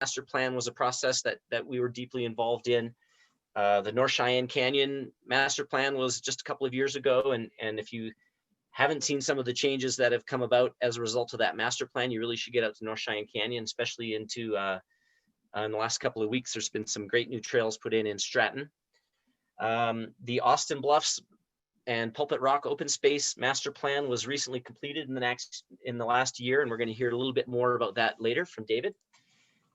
master plan was a process that we were deeply involved in. The North Cheyenne Canyon master plan was just a couple of years ago, and if you haven't seen some of the changes that have come about as a result of that master plan, you really should get out to North Cheyenne Canyon, especially into in the last couple of weeks. There's been some great new trails put in Stratton. The Austin Bluffs and Pulpit Rock open space master plan was recently completed in the last year, and we're going to hear a little bit more about that later from David.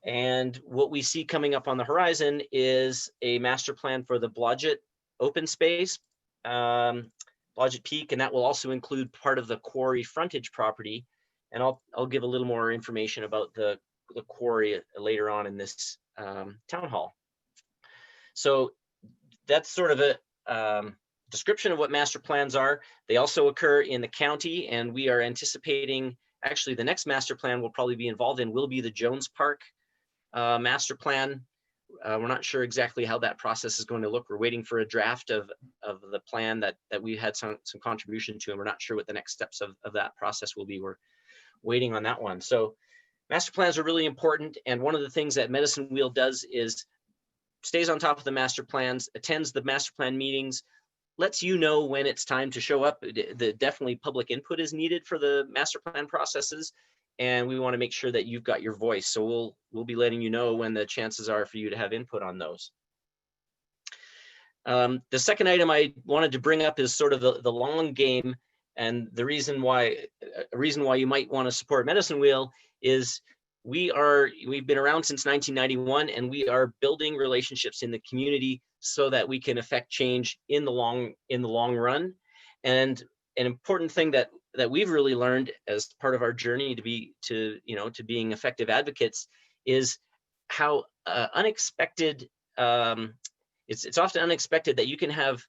And what we see coming up on the horizon is a master plan for the Blodgett open space, Blodgett Peak, and that will also include part of the quarry frontage property. And I'll give a little more information about the quarry later on in this town hall. So that's sort of a description of what master plans are. They also occur in the county, and we are anticipating, actually the next master plan we'll probably be involved in will be the Jones Park master plan. We're not sure exactly how that process is going to look. We're waiting for a draft of the plan that we had some contribution to, and we're not sure what the next steps of that process will be. We're waiting on that one. So master plans are really important, and one of the things that Medicine Wheel does is stays on top of the master plans, attends the master plan meetings, lets you know when it's time to show up. Definitely public input is needed for the master plan processes, and we want to make sure that you've got your voice. So we'll be letting you know when the chances are for you to have input on those. The second item I wanted to bring up is sort of the long game, and the reason why you might want to support Medicine Wheel is we've been around since 1991, and we are building relationships in the community so that we can affect change in the long run. And an important thing that we've really learned as part of our journey to being effective advocates is how unexpected, it's often unexpected that you can have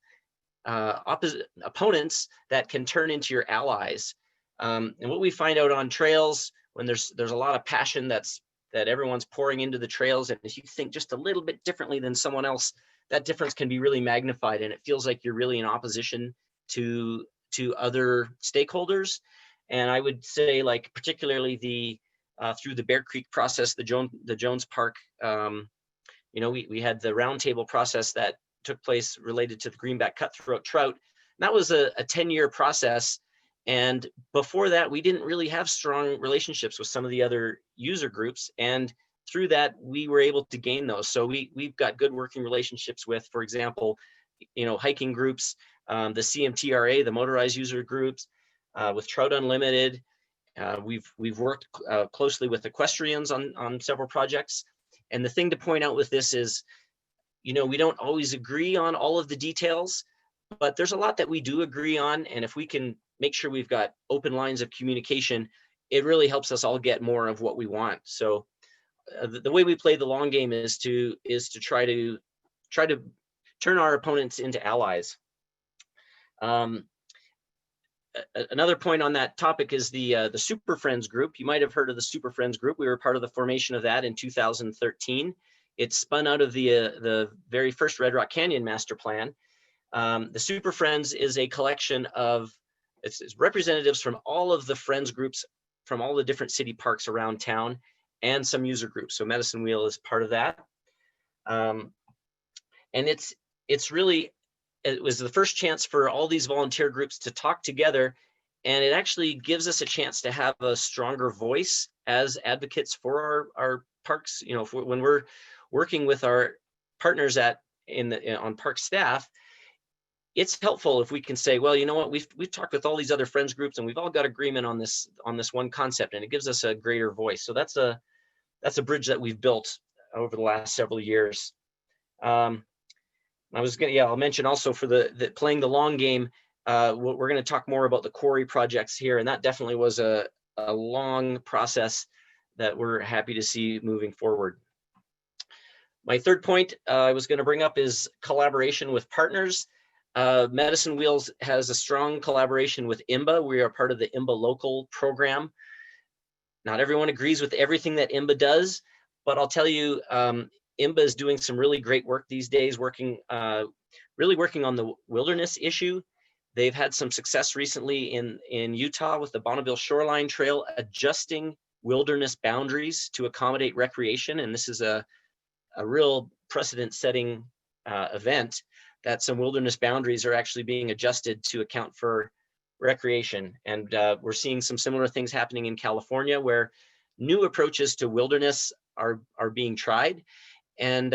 opposite opponents that can turn into your allies. And what we find out on trails, when there's a lot of passion that everyone's pouring into the trails, and if you think just a little bit differently than someone else, that difference can be really magnified, and it feels like you're really in opposition to other stakeholders. And I would say, like, particularly through the Bear Creek process, the Jones Park, we had the roundtable process that took place related to the greenback cutthroat trout. And that was a 10-year process. And before that, we didn't really have strong relationships with some of the other user groups. And through that, we were able to gain those. So we've got good working relationships with, for example, hiking groups, the CMTRA, the motorized user groups, with Trout Unlimited. We've worked closely with equestrians on several projects. And the thing to point out with this is, we don't always agree on all of the details, but there's a lot that we do agree on. And if we can make sure we've got open lines of communication, it really helps us all get more of what we want. So the way we play the long game is to try to turn our opponents into allies. Another point on that topic is the Super Friends group. You might have heard of the Super Friends group. We were part of the formation of that in 2013. It spun out of the very first Red Rock Canyon master plan. The Super Friends is a collection of it's representatives from all of the friends groups from all the different city parks around town, and some user groups. So Medicine Wheel is part of that. And it was the first chance for all these volunteer groups to talk together, and it actually gives us a chance to have a stronger voice as advocates for our parks. When we're working with our partners on park staff, it's helpful if we can say, well, you know what, we've talked with all these other friends groups, and we've all got agreement on this one concept, and it gives us a greater voice. So that's a bridge that we've built over the last several years. I'll mention also for the playing the long game, we're going to talk more about the quarry projects here, and that definitely was a long process that we're happy to see moving forward. My third point I was going to bring up is collaboration with partners. Medicine Wheels has a strong collaboration with IMBA. We are part of the IMBA local program. Not everyone agrees with everything that IMBA does, but I'll tell you, IMBA is doing some really great work these days, really working on the wilderness issue. They've had some success recently in Utah with the Bonneville Shoreline Trail, adjusting wilderness boundaries to accommodate recreation. And this is a real precedent-setting event, that some wilderness boundaries are actually being adjusted to account for recreation. And we're seeing some similar things happening in California, where new approaches to wilderness are being tried. And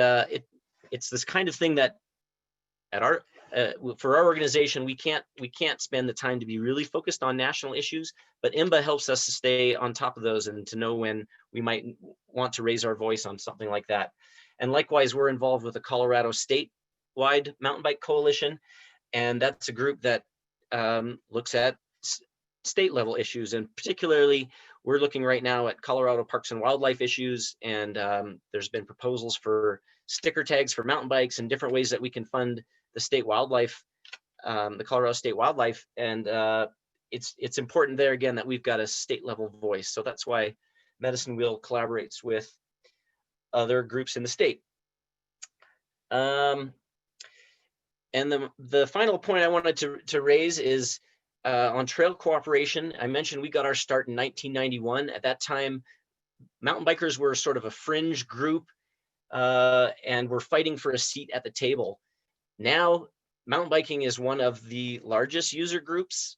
it's this kind of thing that at our for our organization, we can't spend the time to be really focused on national issues, but IMBA helps us to stay on top of those and to know when we might want to raise our voice on something like that. And likewise, we're involved with the Colorado statewide mountain bike coalition, and that's a group that looks at state level issues, and particularly we're looking right now at Colorado parks and wildlife issues, and there's been proposals for sticker tags for mountain bikes and different ways that we can fund the state wildlife, the Colorado state wildlife. And it's important there again that we've got a state level voice. So that's why Medicine Wheel collaborates with other groups in the state. And the final point I wanted to raise is on trail cooperation. I mentioned we got our start in 1991. At that time, mountain bikers were sort of a fringe group, and we're fighting for a seat at the table. Now, mountain biking is one of the largest user groups,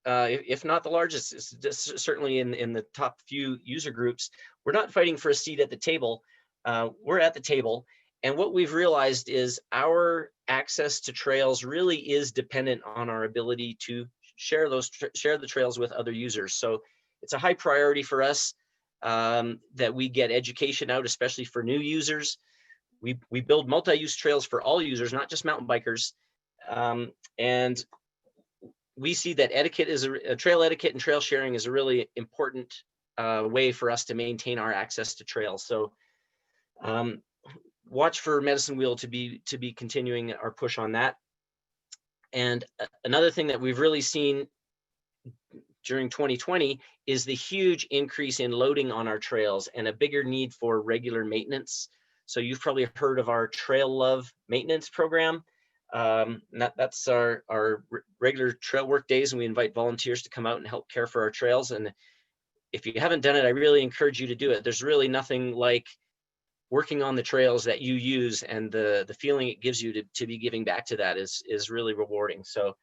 if not the largest. It's certainly in the top few user groups. We're not fighting for a seat at the table. We're at the table. And what we've realized is our access to trails really is dependent on our ability to share the trails with other users. So it's a high priority for us that we get education out, especially for new users. We build multi-use trails for all users, not just mountain bikers. And we see that etiquette is trail etiquette and trail sharing is a really important way for us to maintain our access to trails. So watch for Medicine Wheel to be continuing our push on that. And another thing that we've really seen during 2020 is the huge increase in loading on our trails and a bigger need for regular maintenance. So you've probably heard of our Trail Love maintenance program. That's our regular trail work days, and we invite volunteers to come out and help care for our trails. And if you haven't done it, I really encourage you to do it. There's really nothing like working on the trails that you use, and the feeling it gives you to be giving back to that is really rewarding. So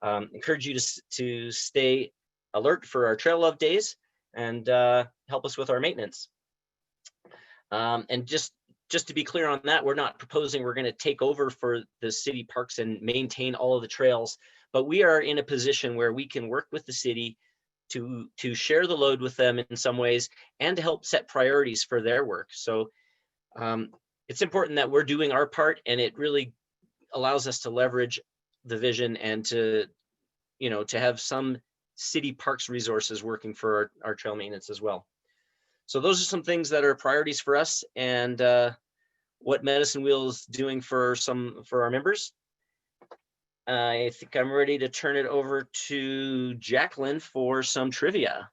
encourage you to stay alert for our Trail Love days and help us with our maintenance. And just to be clear on that, we're not proposing we're going to take over for the city parks and maintain all of the trails, but we are in a position where we can work with the city to share the load with them in some ways and to help set priorities for their work. So it's important that we're doing our part, and it really allows us to leverage the vision and to have some city parks resources working for our trail maintenance as well. So those are some things that are priorities for us, and what Medicine Wheel is doing for our members. I think I'm ready to turn it over to Jacqueline for some trivia.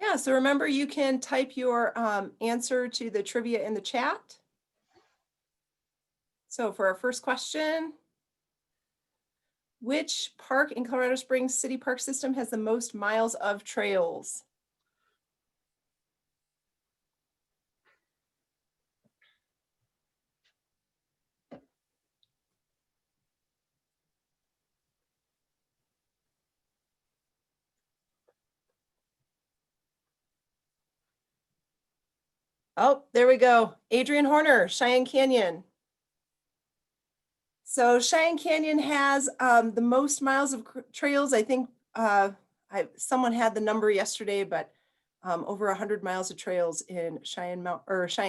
Yeah, so remember, you can type your answer to the trivia in the chat. So for our first question, which park in Colorado Springs City Park System has the most miles of trails? Oh, there we go. Adrian Horner, Cheyenne Canyon. So Cheyenne Canyon has the most miles of trails. I think someone had the number yesterday, but over 100 miles of trails in Cheyenne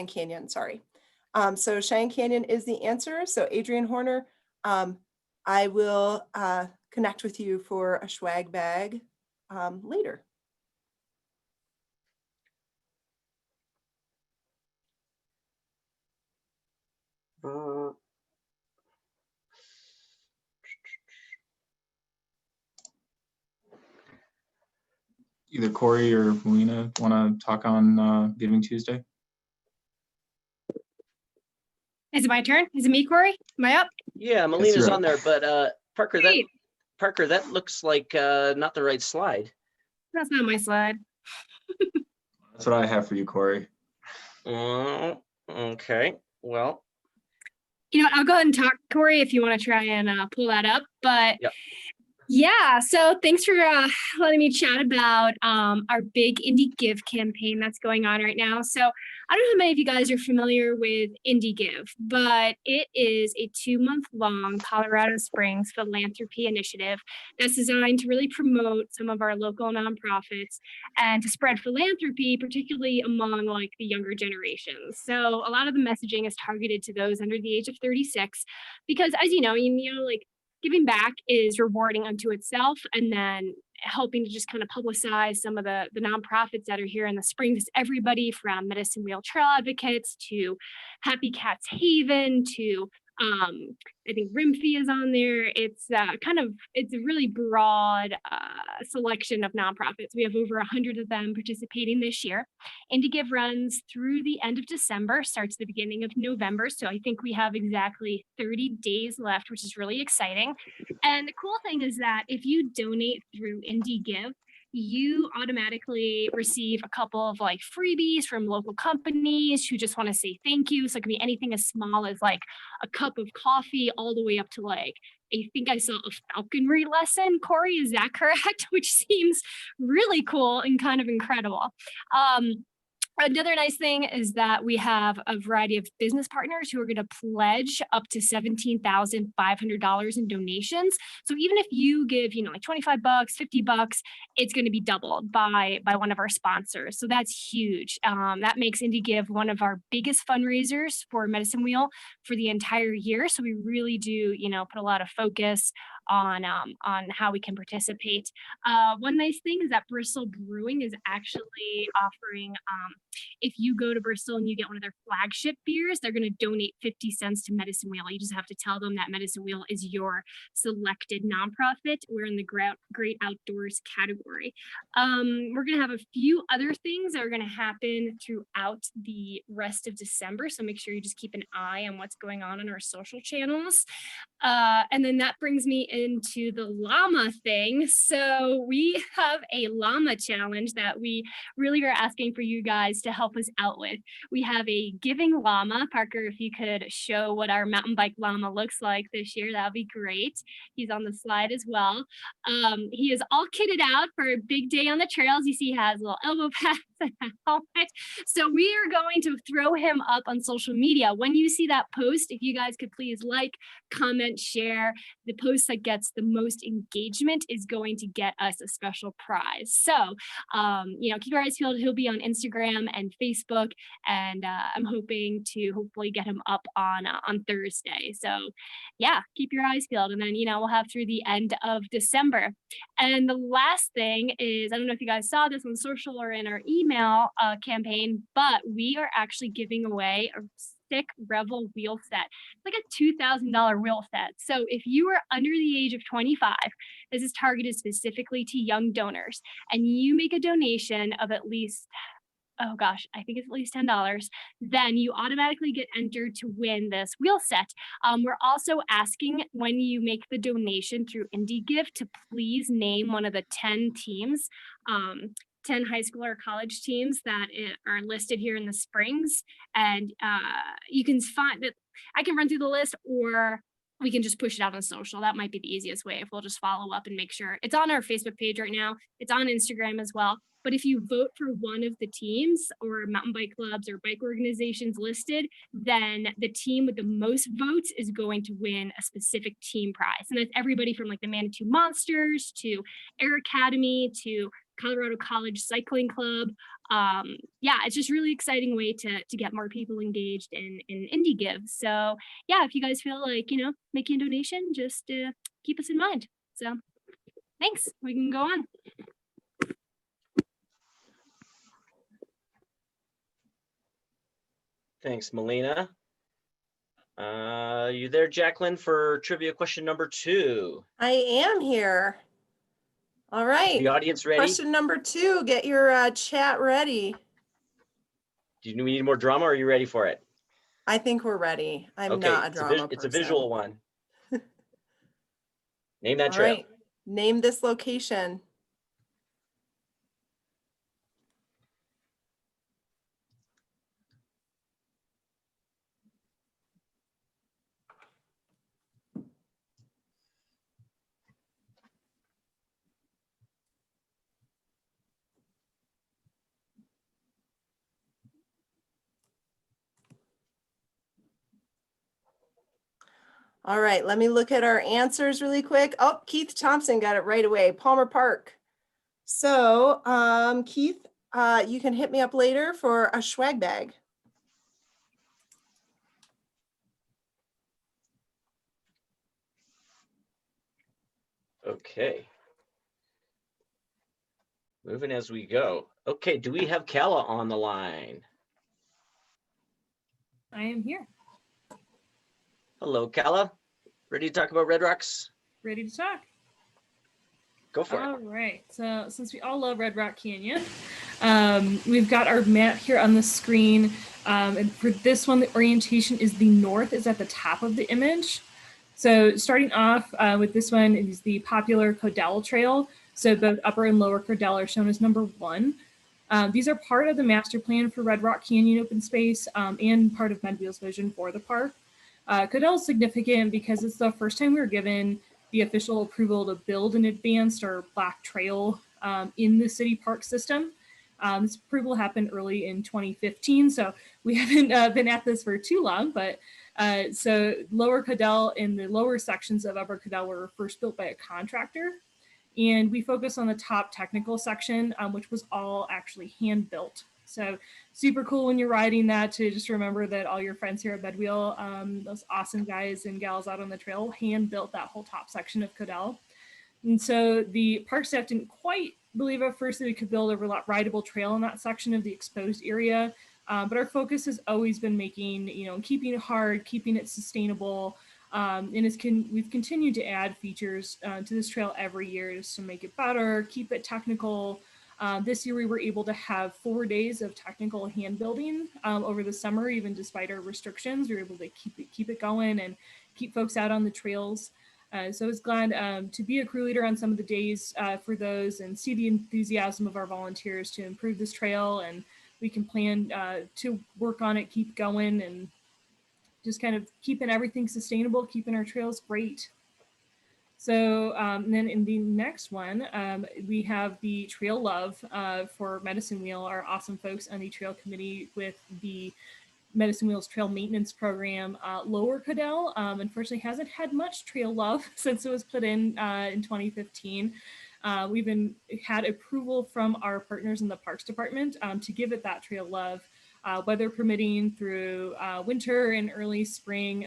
Canyon, sorry. So Cheyenne Canyon is the answer. So Adrian Horner, I will connect with you for a swag bag later. Either Corey or Melina want to talk on Giving Tuesday? Is it my turn? Is it me, Corey? Am I up? Yeah, Melina's on there, but Parker, Great. that looks like not the right slide. That's not my slide. That's what I have for you, Corey. Okay, well, I'll go ahead and talk, Corey, if you want to try and pull that up. But Yep. yeah, so thanks for letting me chat about our big Indie Give campaign that's going on right now. So I don't know how many of you guys are familiar with Indie Give, but it is a 2-month-long Colorado Springs philanthropy initiative that's designed to really promote some of our local nonprofits and to spread philanthropy, particularly among like the younger generations. So a lot of the messaging is targeted to those under the age of 36, because as you know, like giving back is rewarding unto itself, and then helping to just kind of publicize some of the nonprofits that are here in the Springs. Everybody from Medicine Wheel Trail Advocates to Happy Cats Haven to I think Rimfee is on there. It's it's a really broad selection of nonprofits. We have over 100 of them participating this year. Indie Give runs through the end of December, starts the beginning of November. So I think we have exactly 30 days left, which is really exciting. And the cool thing is that if you donate through Indie Give, you automatically receive a couple of like freebies from local companies who just want to say thank you. So it can be anything as small as like a cup of coffee all the way up to like, I think I saw a falconry lesson. Corey, is that correct? Which seems really cool and kind of incredible. Another nice thing is that we have a variety of business partners who are going to pledge up to $17,500 in donations. So even if you give, like $25, $50, it's going to be doubled by one of our sponsors. So that's huge. That makes Indie Give one of our biggest fundraisers for Medicine Wheel for the entire year. So we really do, put a lot of focus on how we can participate. One nice thing is that Bristol Brewing is actually offering, if you go to Bristol and you get one of their flagship beers, they're going to donate 50 cents to Medicine Wheel. You just have to tell them that Medicine Wheel is your selected nonprofit. We're in the great outdoors category. We're going to have a few other things that are going to happen throughout the rest of December. So make sure you just keep an eye on what's going on our social channels. And then that brings me into the llama thing. So we have a llama challenge that we really are asking for you guys to help us out with. We have a giving llama. Parker, if you could show what our mountain bike llama looks like this year, that would be great. He's on the slide as well. He is all kitted out for a big day on the trails. You see he has little elbow pads and a helmet. So we are going to throw him up on social media. When you see that post, if you guys could please like, comment, share. The post that gets the most engagement is going to get us a special prize. So, keep your eyes peeled. He'll be on Instagram and Facebook, and I'm hoping to hopefully get him up on Thursday. So, yeah, keep your eyes peeled, and then we'll have through the end of December. And the last thing is, I don't know if you guys saw this on social or in our email campaign, but we are actually giving away a stick Revel wheel set. It's like a $2,000 wheel set. So if you are under the age of 25, this is targeted specifically to young donors, and you make a donation of at least, I think it's at least $10, then you automatically get entered to win this wheel set. We're also asking when you make the donation through Indie Give to please name one of the 10 teams, 10 high school or college teams that are listed here in the Springs. And you can find that I can run through the list, or we can just push it out on social. That might be the easiest way if we'll just follow up and make sure. It's on our Facebook page right now. It's on Instagram as well. But if you vote for one of the teams or mountain bike clubs or bike organizations listed, then the team with the most votes is going to win a specific team prize. And that's everybody from like the Manitou Monsters to Air Academy to Colorado College Cycling Club. It's just really exciting way to get more people engaged in Indie Give. So yeah, if you guys feel like, making a donation, just keep us in mind. So thanks, we can go on. Thanks, Melina. You there, Jacqueline, for trivia question number 2? I am here. All right. The audience ready? Question number 2, get your chat ready. Do we need more drama, or are you ready for it? I think we're ready. I'm Okay, not a drama it's a person. visual one. Name that All trail. right. Name this location. All right, let me look at our answers really quick. Oh, Keith Thompson got it right away. Palmer Park. So, Keith, you can hit me up later for a swag bag. Okay. Moving as we go. Okay, do we have Kala on the line? I am here, Hello, Kala. Ready to talk about Red Rocks? ready to talk. Go for All it. right, so since we all love Red Rock Canyon, we've got our map here on the screen. And for this one, the orientation is the north is at the top of the image. So starting off with this one is the popular Codell Trail. So both upper and lower Codell are shown as number 1. These are part of the master plan for Red Rock Canyon open space and part of MedWheel's vision for the park. Codell is significant because it's the first time we were given the official approval to build an advanced or black trail in the city park system. This approval happened early in 2015, so we haven't been at this for too long, but so Lower Codell and the lower sections of Upper Codell were first built by a contractor. And we focus on the top technical section, which was all actually hand built. So super cool when you're riding that to just remember that all your friends here at MedWheel, those awesome guys and gals out on the trail, hand built that whole top section of Codell. And so the park staff didn't quite believe at first that we could build a rideable trail in that section of the exposed area. But our focus has always been making, keeping it hard, keeping it sustainable. And we've continued to add features to this trail every year just to make it better, keep it technical. This year we were able to have 4 days of technical hand building over the summer, even despite our restrictions. We were able to keep it going and keep folks out on the trails. So I was glad to be a crew leader on some of the days for those and see the enthusiasm of our volunteers to improve this trail, and we can plan to work on it, keep going, and just kind of keeping everything sustainable, keeping our trails great. So then in the next one, we have the Trail Love for Medicine Wheel, our awesome folks on the trail committee with the Medicine Wheel's trail maintenance program. Lower Codell, unfortunately, hasn't had much trail love since it was put in 2015. We've had approval from our partners in the Parks Department to give it that trail love. Weather permitting through winter and early spring.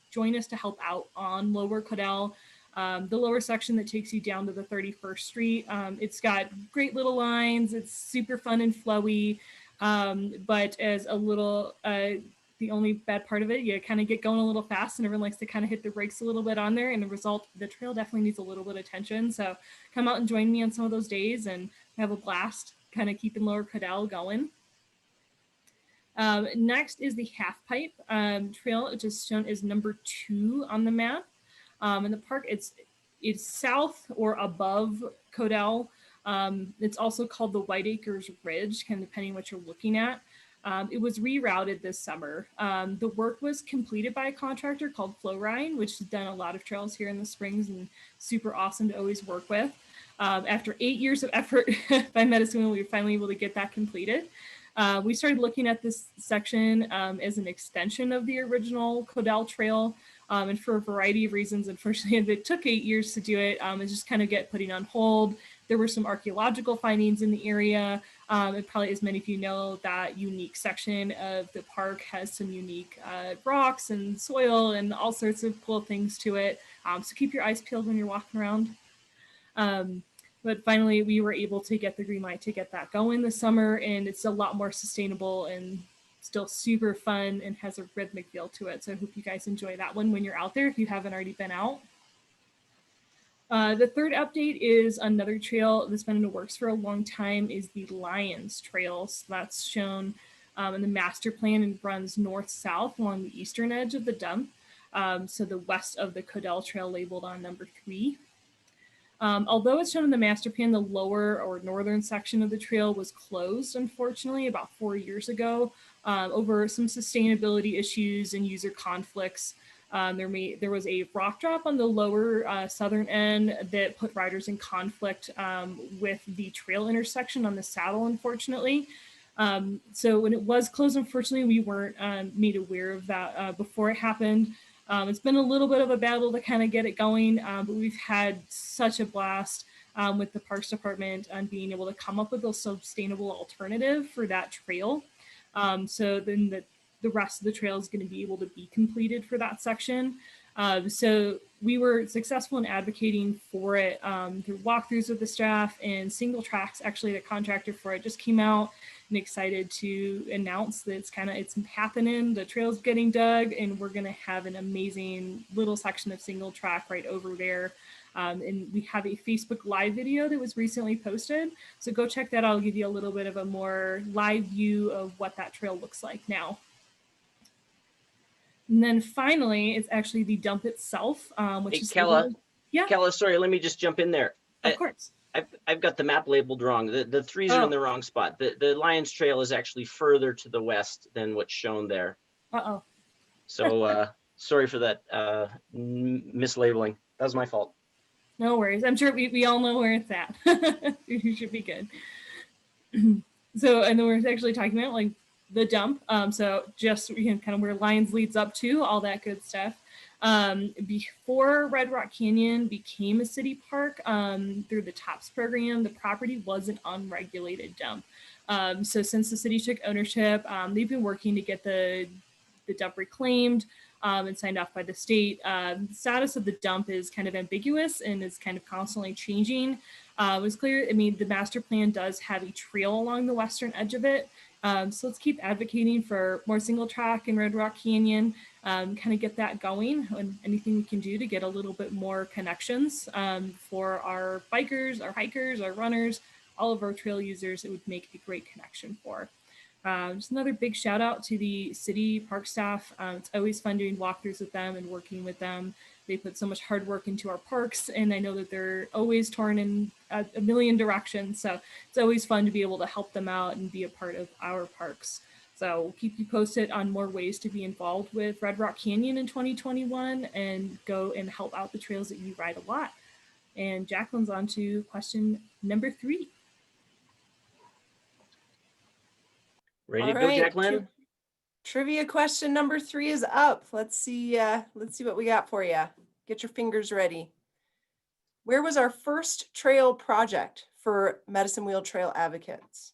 Join us to help out on Lower Codell, the lower section that takes you down to the 31st Street. It's got great little lines. It's super fun and flowy, but as a little, the only bad part of it, you kind of get going a little fast and everyone likes to kind of hit the brakes a little bit on there, and the result, the trail definitely needs a little bit of attention. So come out and join me on some of those days and have a blast kind of keeping Lower Codell going. Next is the Half Pipe Trail, which is shown as number 2 on the map. In the park, it's south or above Codell. It's also called the White Acres Ridge, kind of depending what you're looking at. It was rerouted this summer. The work was completed by a contractor called Flowrine, which has done a lot of trails here in the Springs and super awesome to always work with. After 8 years of effort by Medicine Wheel, we were finally able to get that completed. We started looking at this section as an extension of the original Codell Trail, and for a variety of reasons, unfortunately, it took 8 years to do it. It just kind of putting on hold. There were some archaeological findings in the area. And probably, as many of you know, that unique section of the park has some unique rocks and soil and all sorts of cool things to it. So keep your eyes peeled when you're walking around. But finally, we were able to get the green light to get that going this summer, and it's a lot more sustainable and still super fun and has a rhythmic feel to it. So I hope you guys enjoy that one when you're out there if you haven't already been out. The third update is another trail that's been in the works for a long time, is the Lions Trail. So that's shown in the master plan and runs north-south along the eastern edge of the dump. So the west of the Codell Trail labeled on number 3. Although it's shown in the master plan, the lower or northern section of the trail was closed, unfortunately, about 4 years ago over some sustainability issues and user conflicts. There was a rock drop on the lower southern end that put riders in conflict with the trail intersection on the saddle, unfortunately. So when it was closed, unfortunately, we weren't made aware of that before it happened. It's been a little bit of a battle to kind of get it going, but we've had such a blast with the Parks Department on being able to come up with a sustainable alternative for that trail. So then the rest of the trail is going to be able to be completed for that section. So we were successful in advocating for it through walkthroughs with the staff, and Single Tracks, actually the contractor for it, just came out and excited to announce that it's happening. The trail's getting dug, and we're going to have an amazing little section of single track right over there. And we have a Facebook Live video that was recently posted. So go check that out. I'll give you a little bit of a more live view of what that trail looks like now. And then finally, it's actually the dump itself, which Hey, is Kella. Yeah. Kella, sorry, let me just jump in there. Of course. I've got the map labeled wrong. The threes are in the wrong spot. The Lions Trail is actually further to the west than what's shown there. Uh-oh. So sorry for that mislabeling. That was my fault. No worries. I'm sure we all know where it's at. You should be good. So, and then we're actually talking about like the dump. So just kind of where Lions leads up to, all that good stuff. Before Red Rock Canyon became a city park, through the TOPS program, the property was an unregulated dump. So since the city took ownership, they've been working to get the dump reclaimed and signed off by the state. The status of the dump is kind of ambiguous and is kind of constantly changing. It was clear, I mean, the master plan does have a trail along the western edge of it. So let's keep advocating for more single track in Red Rock Canyon, kind of get that going, and anything we can do to get a little bit more connections for our bikers, our hikers, our runners, all of our trail users, it would make a great connection for. Just another big shout out to the city park staff. It's always fun doing walkthroughs with them and working with them. They put so much hard work into our parks, and I know that they're always torn in a million directions. So it's always fun to be able to help them out and be a part of our parks. So we'll keep you posted on more ways to be involved with Red Rock Canyon in 2021 and go and help out the trails that you ride a lot. And Jacqueline's on to question number 3. Ready to go, Jacqueline? Trivia question number 3 is up. Let's see what we got for you. Get your fingers ready. Where was our first trail project for Medicine Wheel Trail Advocates?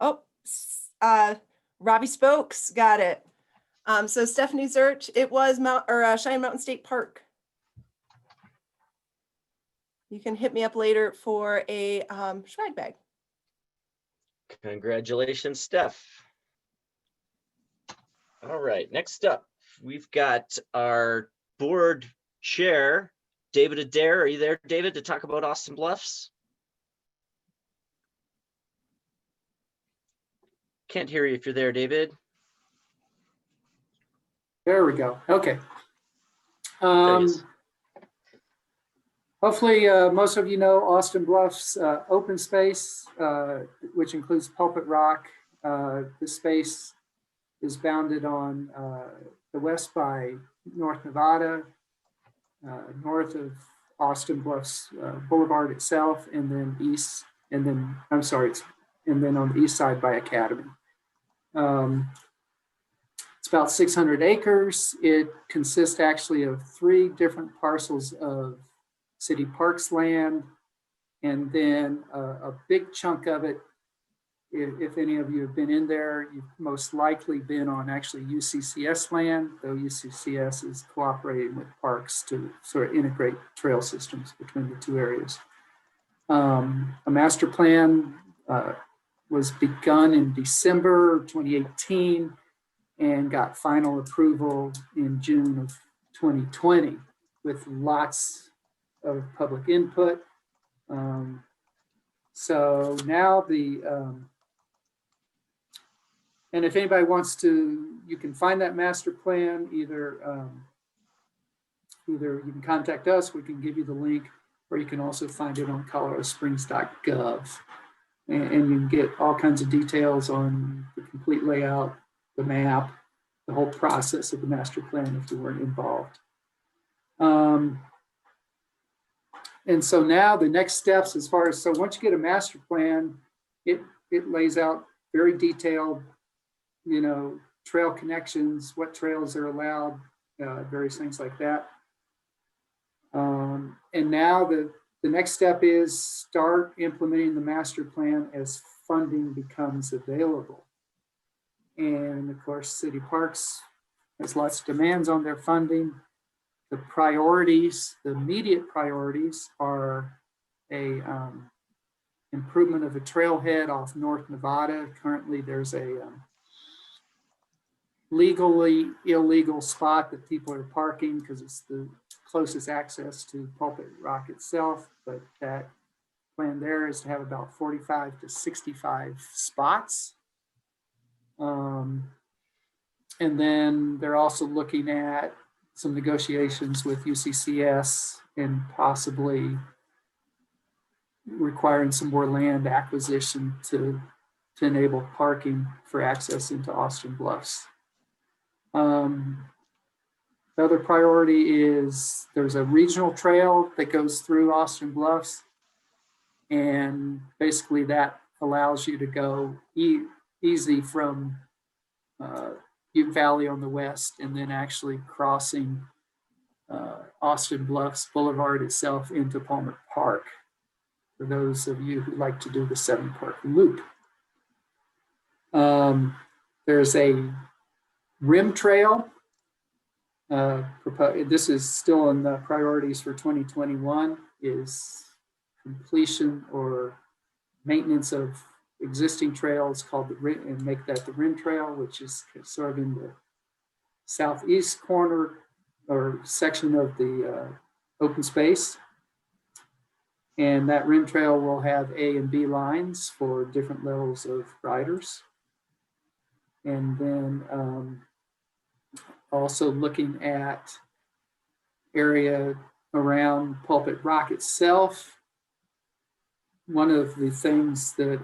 Oh, Robbie Spokes got it. So Stephanie Zert, it was Cheyenne Mountain State Park. You can hit me up later for a swag bag. Congratulations, Steph. All right, next up, we've got our board chair, David Adair. Are you there, David, to talk about Austin Bluffs? Can't hear you if you're there, David. There we go. Okay. There he is. Hopefully, most of you know Austin Bluffs open space, which includes Pulpit Rock. The space is bounded on the west by North Nevada, north of Austin Bluffs Boulevard itself, and then east, and then, I'm sorry, and then on the east side by Academy. It's about 600 acres. It consists actually of 3 different parcels of city parks land, and then a big chunk of it, if any of you have been in there, you've most likely been on actually UCCS land, though UCCS is cooperating with parks to sort of integrate trail systems between the 2 areas. A master plan was begun in December 2018 and got final approval in June of 2020 with lots of public input. So now and if anybody wants to, you can find that master plan, either you can contact us, we can give you the link, or you can also find it on coloradosprings.gov. And you can get all kinds of details on the complete layout, the map, the whole process of the master plan if you weren't involved. And so now the next steps as far as, so once you get a master plan, it it lays out very detailed, trail connections, what trails are allowed, various things like that. And now the next step is start implementing the master plan as funding becomes available. And of course, City Parks has lots of demands on their funding. The priorities, the immediate priorities are a improvement of a trailhead off North Nevada. Currently, there's a legally illegal spot that people are parking because it's the closest access to Pulpit Rock itself. But that plan there is to have about 45 to 65 spots. And then they're also looking at some negotiations with UCCS and possibly requiring some more land acquisition to enable parking for access into Austin Bluffs. The other priority is there's a regional trail that goes through Austin Bluffs, and basically that allows you to go easy from Ute Valley on the west and then actually crossing Austin Bluffs Boulevard itself into Palmer Park, for those of you who like to do the 7-part loop. There's a rim trail. This is still in the priorities for 2021, is completion or maintenance of existing trails called the rim, and make that the rim trail, which is sort of in the southeast corner or section of the open space. And that rim trail will have A and B lines for different levels of riders. And then also looking at area around Pulpit Rock itself. One of the things that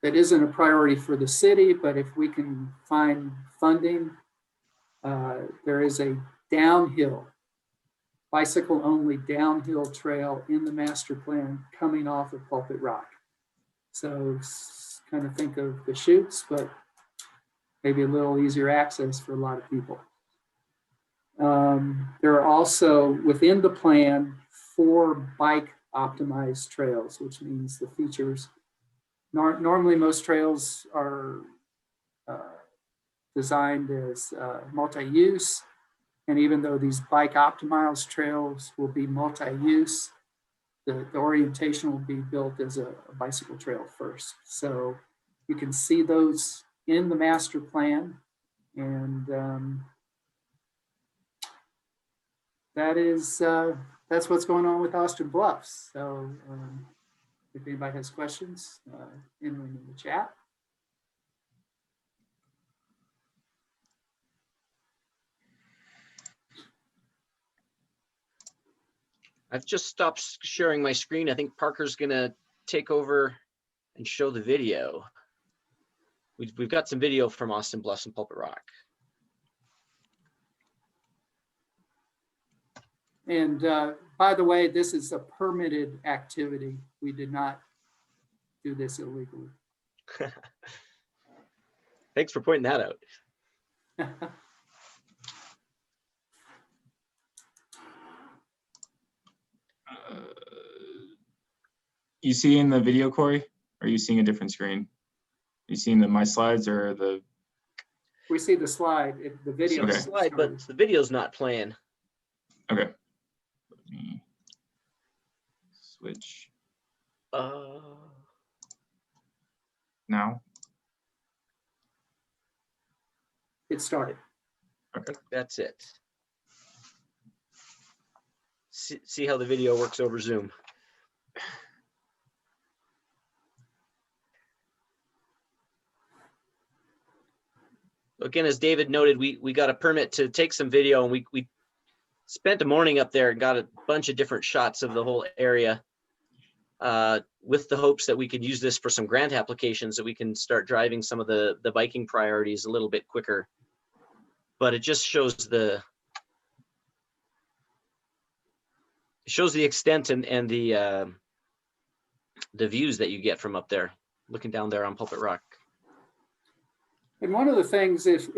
that isn't a priority for the city, but if we can find funding, there is a downhill, bicycle-only downhill trail in the master plan coming off of Pulpit Rock. So kind of think of the chutes, but maybe a little easier access for a lot of people. There are also within the plan 4 bike optimized trails, which means the features, normally most trails are designed as multi-use. And even though these bike optimized trails will be multi-use, the orientation will be built as a bicycle trail first. So you can see those in the master plan. And that's what's going on with Austin Bluffs. So if anybody has questions, enter them in the chat. I've just stopped sharing my screen. I think Parker's gonna take over and show the video. We've got some video from Austin Bluffs and Pulpit Rock. And by the way, this is a permitted activity. We did not do this illegally. Thanks for pointing that out. You see in the video, Corey? Or are you seeing a different screen? Are you seeing my slides or the? We see the slide, the video. Okay. Slide, but the video's not playing. Okay. Let me switch now. It started. Okay. That's it. See how the video works over Zoom. Again, as David noted, we got a permit to take some video, and we spent a morning up there and got a bunch of different shots of the whole area with the hopes that we could use this for some grant applications, that we can start driving some of the biking priorities a little bit quicker. But it just shows the extent and the views that you get from up there. looking down there on Pulpit Rock. And one of the things, if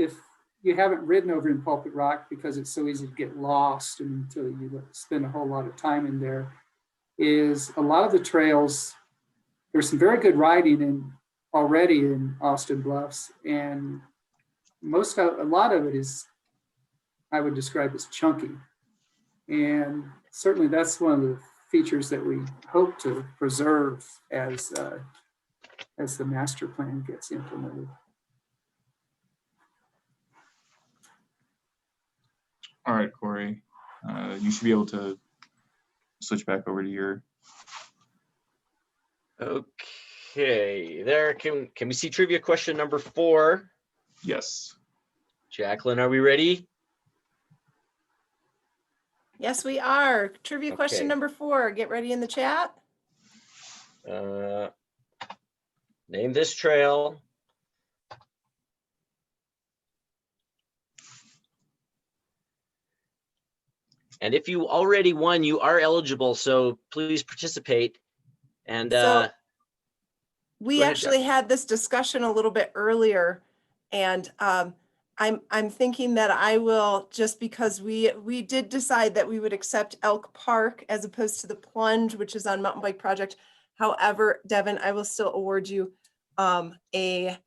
you haven't ridden over in Pulpit Rock because it's so easy to get lost until you spend a whole lot of time in there, is a lot of the trails, there's some very good riding already in Austin Bluffs, and a lot of it is, I would describe as chunky. And certainly that's one of the features that we hope to preserve as the master plan gets implemented. All right, Corey, you should be able to switch back over to your. Okay, there, can we see trivia question number 4? Yes. Jacqueline, are we ready? Yes, we are. Trivia Okay. question number 4. Get ready in the chat. Name this trail. And if you already won, you are eligible, so please participate. And So we go ahead, actually had this discussion a little bit earlier, and I'm thinking that I will, just because we did decide that we would accept Elk Park as opposed to the Plunge, which is on Mountain Bike Project. However, Devin, I will still award you a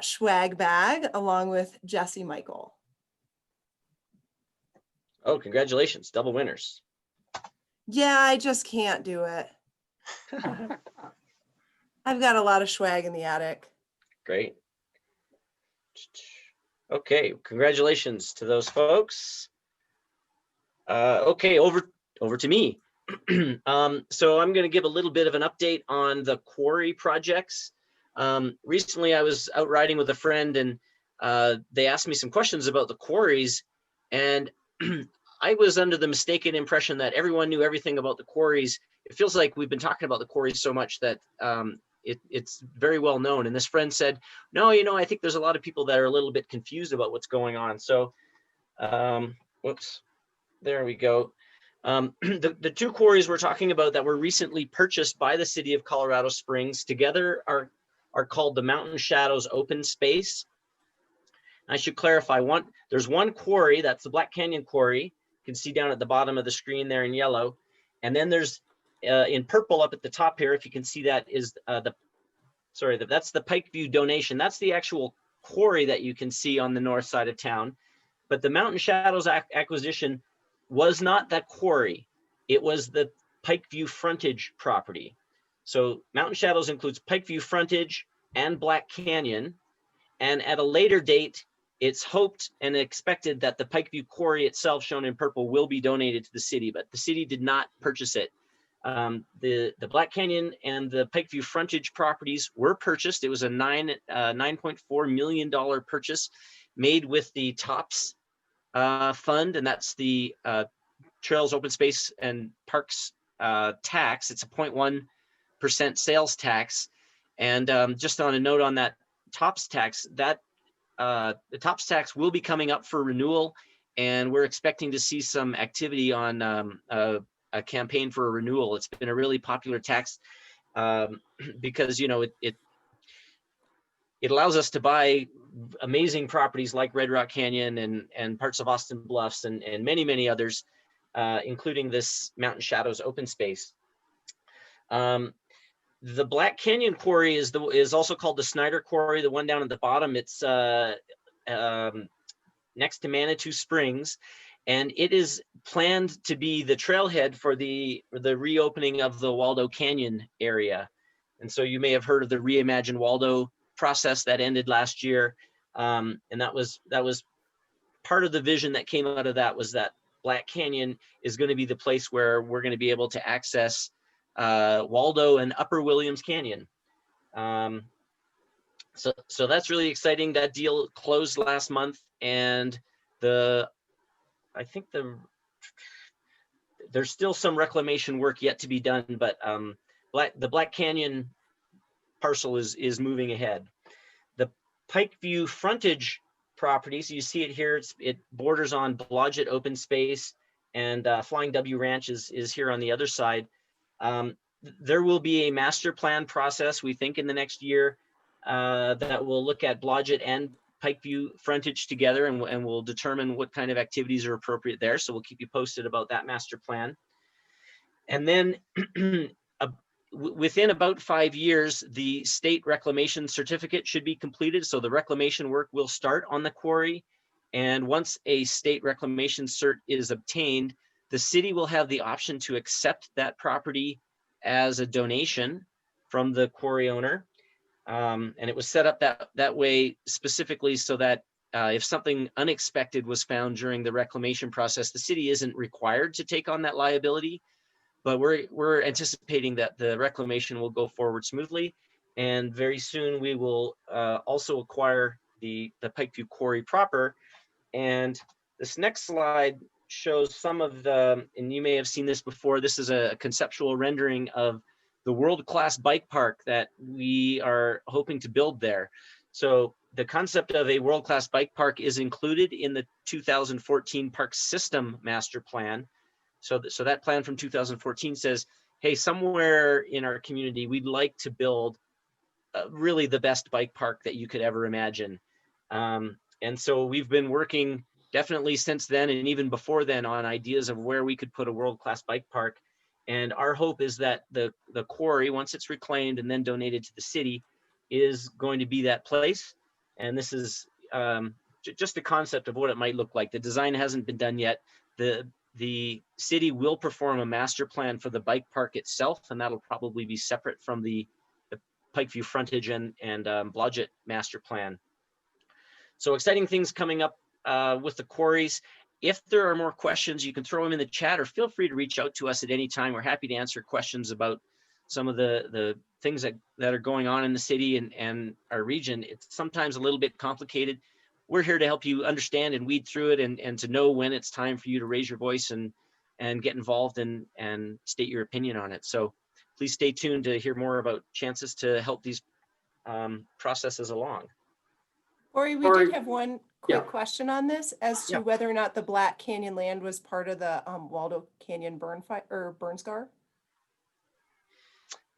swag bag along with Jesse Michael. oh, congratulations, double winners. Yeah, I just can't do it. I've got a lot of swag in the attic. Great. Okay, congratulations to those folks. Okay, over to me. So I'm going to give a little bit of an update on the quarry projects. Recently, I was out riding with a friend, and they asked me some questions about the quarries, and I was under the mistaken impression that everyone knew everything about the quarries. It feels like we've been talking about the quarries so much that it's very well known. And this friend said, no, I think there's a lot of people that are a little bit confused about what's going on. So, whoops, there we go. The 2 quarries we're talking about that were recently purchased by the city of Colorado Springs together are called the Mountain Shadows Open Space. I should clarify, there's one quarry, that's the Black Canyon Quarry. You can see down at the bottom of the screen there in yellow. And then there's in purple up at the top here, if you can see that, is that's the Pikeview donation. That's the actual quarry that you can see on the north side of town. But the Mountain Shadows acquisition was not that quarry. It was the Pikeview frontage property. So Mountain Shadows includes Pikeview frontage and Black Canyon. And at a later date, it's hoped and expected that the Pikeview quarry itself, shown in purple, will be donated to the city, but the city did not purchase it. The Black Canyon and the Pikeview frontage properties were purchased. It was a $9.4 million purchase made with the TOPS fund, and that's the Trails, Open Space, and Parks tax. It's a 0.1% sales tax. And just on a note on that TOPS tax, that the TOPS tax will be coming up for renewal, and we're expecting to see some activity on a campaign for a renewal. It's been a really popular tax because it allows us to buy amazing properties like Red Rock Canyon and parts of Austin Bluffs and many others, including this Mountain Shadows open space. The Black Canyon Quarry is also called the Snyder Quarry, the one down at the bottom. It's next to Manitou Springs, and it is planned to be the trailhead for the reopening of the Waldo Canyon area. And so you may have heard of the Reimagine Waldo process that ended last year, and that was part of the vision that came out of that, was that Black Canyon is going to be the place where we're going to be able to access Waldo and Upper Williams Canyon. So that's really exciting. That deal closed last month, and I think there's still some reclamation work yet to be done, but the Black Canyon parcel is moving ahead. The Pikeview frontage properties, you see it here, it borders on Blodgett Open Space, and Flying W Ranch is here on the other side. there will be a master plan process, we think, in the next year that will look at Blodgett and Pikeview frontage together, and we'll determine what kind of activities are appropriate there. So we'll keep you posted about that master plan. And then within about 5 years, the state reclamation certificate should be completed. So the reclamation work will start on the quarry. And once a state reclamation cert is obtained, the city will have the option to accept that property as a donation from the quarry owner. And it was set up that way specifically so that if something unexpected was found during the reclamation process, the city isn't required to take on that liability. But we're anticipating that the reclamation will go forward smoothly. And very soon we will also acquire the Pikeview quarry proper. And this next slide shows some of the, and you may have seen this before, this is a conceptual rendering of the world-class bike park that we are hoping to build there. So the concept of a world-class bike park is included in the 2014 Park System Master Plan. So that plan from 2014 says, hey, somewhere in our community, we'd like to build really the best bike park that you could ever imagine. And so we've been working definitely since then and even before then on ideas of where we could put a world-class bike park. And our hope is that the quarry, once it's reclaimed and then donated to the city, is going to be that place. And this is just a concept of what it might look like. The design hasn't been done yet. The city will perform a master plan for the bike park itself, and that'll probably be separate from the Pikeview frontage and Blodgett master plan. So exciting things coming up with the quarries. If there are more questions, you can throw them in the chat or feel free to reach out to us at any time. We're happy to answer questions about some of the things that are going on in the city and our region. It's sometimes a little bit complicated. We're here to help you understand and weed through it and to know when it's time for you to raise your voice and get involved and state your opinion on it. So please stay tuned to hear more about chances to help these processes along. Corey, we Corey, did have one quick question on this as to whether or not the Black Canyon land was part of the Waldo Canyon burn scar.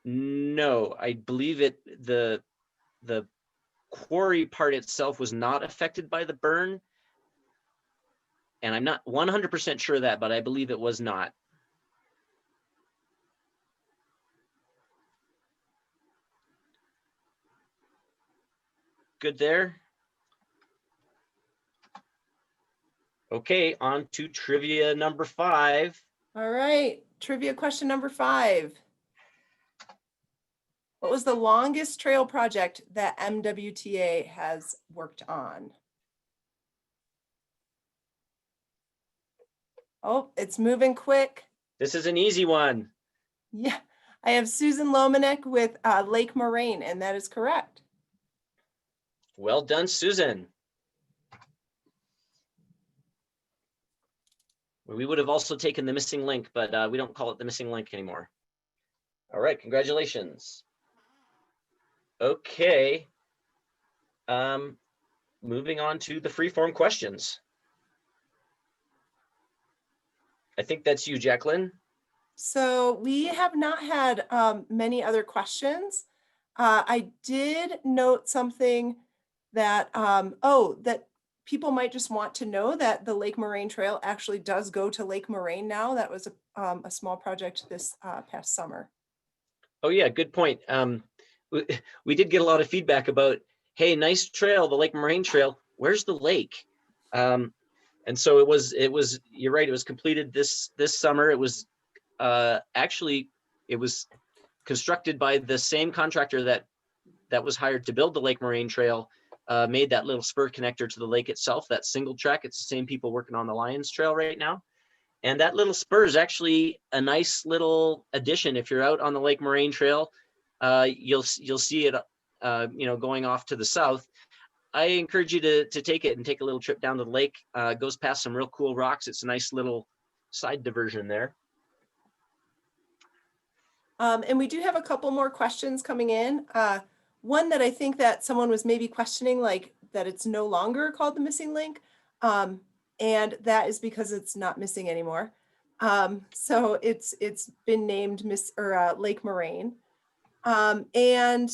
No, I believe the quarry part itself was not affected by the burn. And I'm not 100% sure of that, but I believe it was not. Good there. Okay, on to trivia number 5. All right, trivia question number 5. What was the longest trail project that MWTA has worked on? Oh, it's moving quick. This is an easy one. Yeah, I have Susan Lomanek with Lake Moraine, and that is correct. Well done, Susan. We would have also taken the missing link, but we don't call it the missing link anymore. All right, congratulations. Okay. Moving on to the freeform questions. I think that's you, Jacqueline. So we have not had many other questions. I did note something that, that people might just want to know that the Lake Moraine Trail actually does go to Lake Moraine now. That was a small project this past summer. Oh yeah, good point. We did get a lot of feedback about, hey, nice trail, the Lake Moraine Trail. Where's the lake? And so it was. You're right. It was completed this summer. It was actually constructed by the same contractor that was hired to build the Lake Moraine Trail. Made that little spur connector to the lake itself. That single track. It's the same people working on the Lions Trail right now. And that little spur is actually a nice little addition. If you're out on the Lake Moraine Trail, you'll see it, going off to the south. I encourage you to take it and take a little trip down to the lake. It goes past some real cool rocks. It's a nice little side diversion there. And we do have a couple more questions coming in. One that I think that someone was maybe questioning, like that it's no longer called the missing link. And that is because it's not missing anymore. So it's been named Lake Moraine. And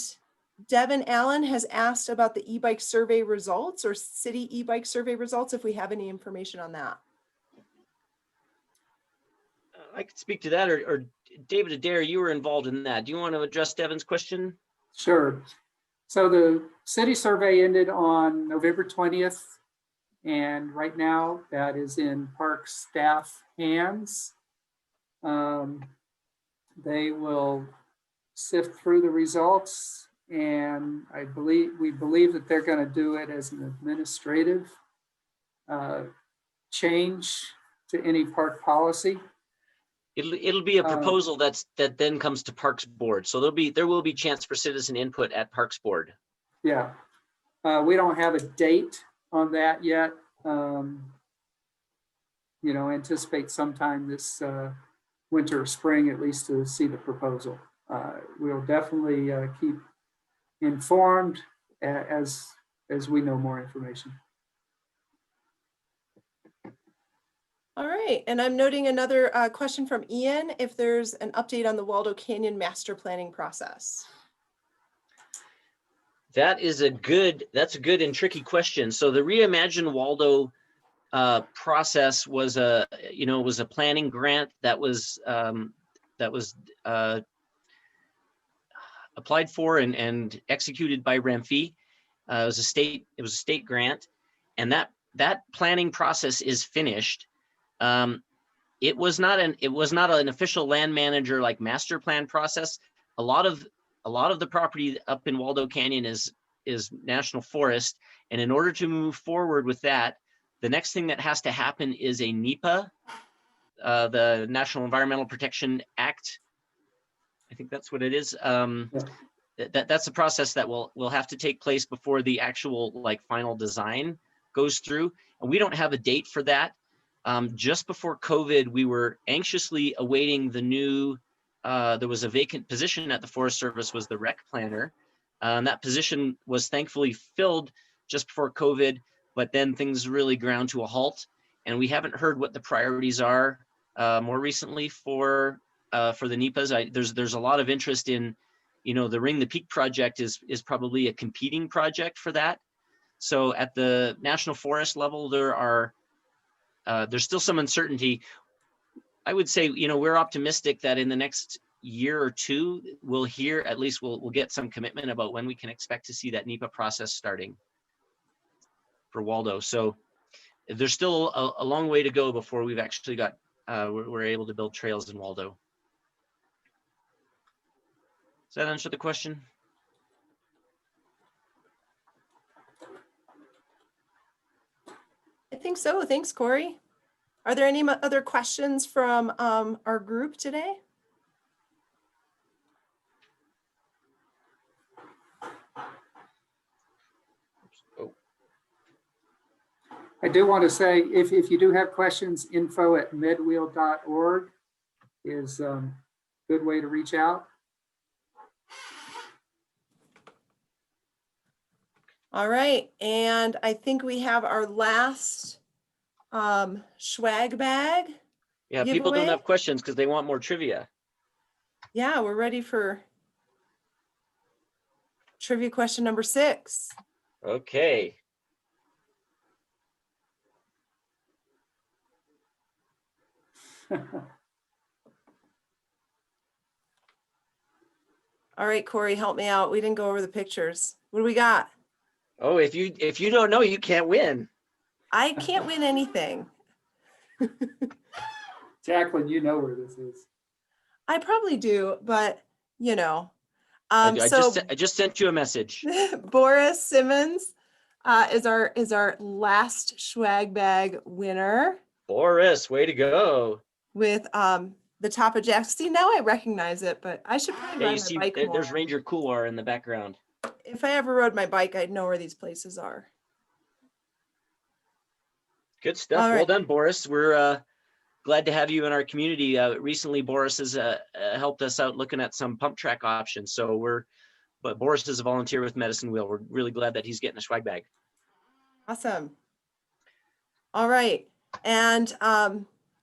Devin Allen has asked about the e-bike survey results or city e-bike survey results, if we have any information on that. I could speak to that, or David Adair, you were involved in that. Do you want to address Devin's question? Sure. So the city survey ended on November 20th. And right now that is in park staff hands. They will sift through the results, and we believe that they're going to do it as an administrative change to any park policy. It'll be a proposal that then comes to Parks Board. So there will be chance for citizen input at Parks Board. Yeah, we don't have a date on that yet. Anticipate sometime this winter or spring, at least, to see the proposal. We'll definitely keep informed as we know more information. All right, and I'm noting another question from Ian, if there's an update on the Waldo Canyon master planning process. That's a good and tricky question. So the Reimagine Waldo process was a planning grant that was applied for and executed by REMFE. It was a state grant, and that planning process is finished. It was not an official land manager like master plan process. A lot of the property up in Waldo Canyon is national forest, and in order to move forward with that, the next thing that has to happen is a NEPA, the National Environmental Protection Act. I think that's what it is. That's the process that will have to take place before the actual final design goes through. And we don't have a date for that. Just before COVID, we were anxiously awaiting the new, there was a vacant position at the Forest Service, was the rec planner. And that position was thankfully filled just before COVID, but then things really ground to a halt. And we haven't heard what the priorities are more recently for the NEPAs. There's a lot of interest in, the Ring the Peak project is probably a competing project for that. So at the National Forest level, there's still some uncertainty. I would say, we're optimistic that in the next year or two, we'll get some commitment about when we can expect to see that NEPA process starting for Waldo. So there's still a long way to go before we've actually got, we're able to build trails in Waldo. Does that answer the question? I think so. Thanks, Corey. Are there any other questions from our group today? I do want to say, if you do have questions, info@medwheel.org is a good way to reach out. All right, and I think we have our last swag bag. Yeah, people don't giveaway. have questions because they want more trivia. Yeah, we're ready for trivia question number 6. Okay. All right, Corey, help me out. We didn't go over the pictures. What do we got? Oh, if you don't know, you can't win. I can't win anything. Jacqueline, you know where this is. I probably do, but I so just sent you a message. Boris Simmons is our last swag bag winner Boris, way to go. with the top of Jack. See, now I recognize it, but I should probably Yeah, ride you my see, bike there's more. Ranger Couloir in the background. If I ever rode my bike, I'd know where these places are. Good stuff. All Well right. done, Boris. We're glad to have you in our community. Recently, Boris has helped us out looking at some pump track options. So but Boris is a volunteer with Medicine Wheel. We're really glad that he's getting a swag bag. Awesome. All right. And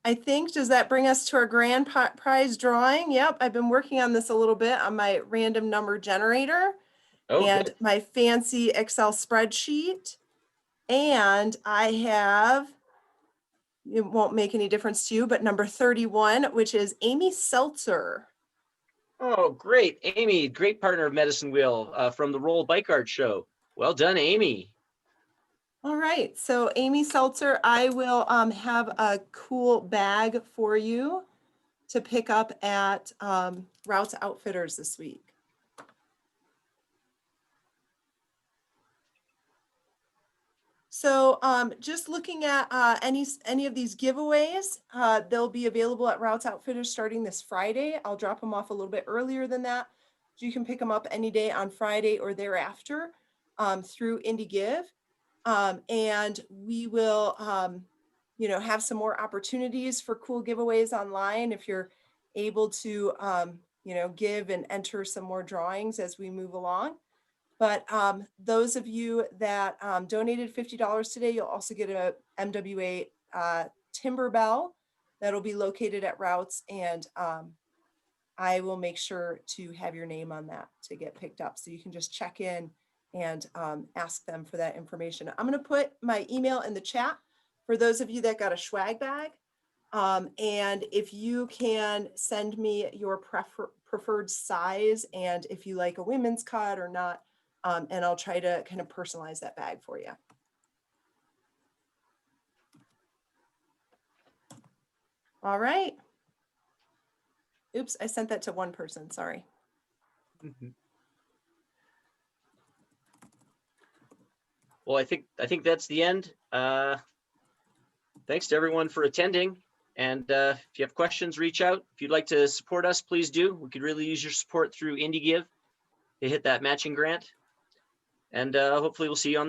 I think, does that bring us to our grand prize drawing? Yep, I've been working on this a little bit on my random number generator Oh, and good. my fancy Excel spreadsheet. And I have, it won't make any difference to you, but number 31, which is Amy Seltzer. Oh, great. Amy, great partner of Medicine Wheel from the Roll Bike Art Show. Well done, Amy. All right, so Amy Seltzer, I will have a cool bag for you to pick up at Routes Outfitters this week. So just looking at any of these giveaways, they'll be available at Routes Outfitters starting this Friday. I'll drop them off a little bit earlier than that. So you can pick them up any day on Friday or thereafter through IndieGive. And we will, have some more opportunities for cool giveaways online if you're able to, give and enter some more drawings as we move along. But those of you that donated $50 today, you'll also get a MWA timber bell that'll be located at Routes, and I will make sure to have your name on that to get picked up. So you can just check in and ask them for that information. I'm going to put my email in the chat for those of you that got a swag bag. And if you can send me your preferred size and if you like a women's cut or not, and I'll try to kind of personalize that bag for you. All right. Oops, I sent that to one person, sorry. Well, I think that's the end. Thanks to everyone for attending. And if you have questions, reach out. If you'd like to support us, please do. We could really use your support through IndieGive to hit that matching grant. And hopefully we'll see you on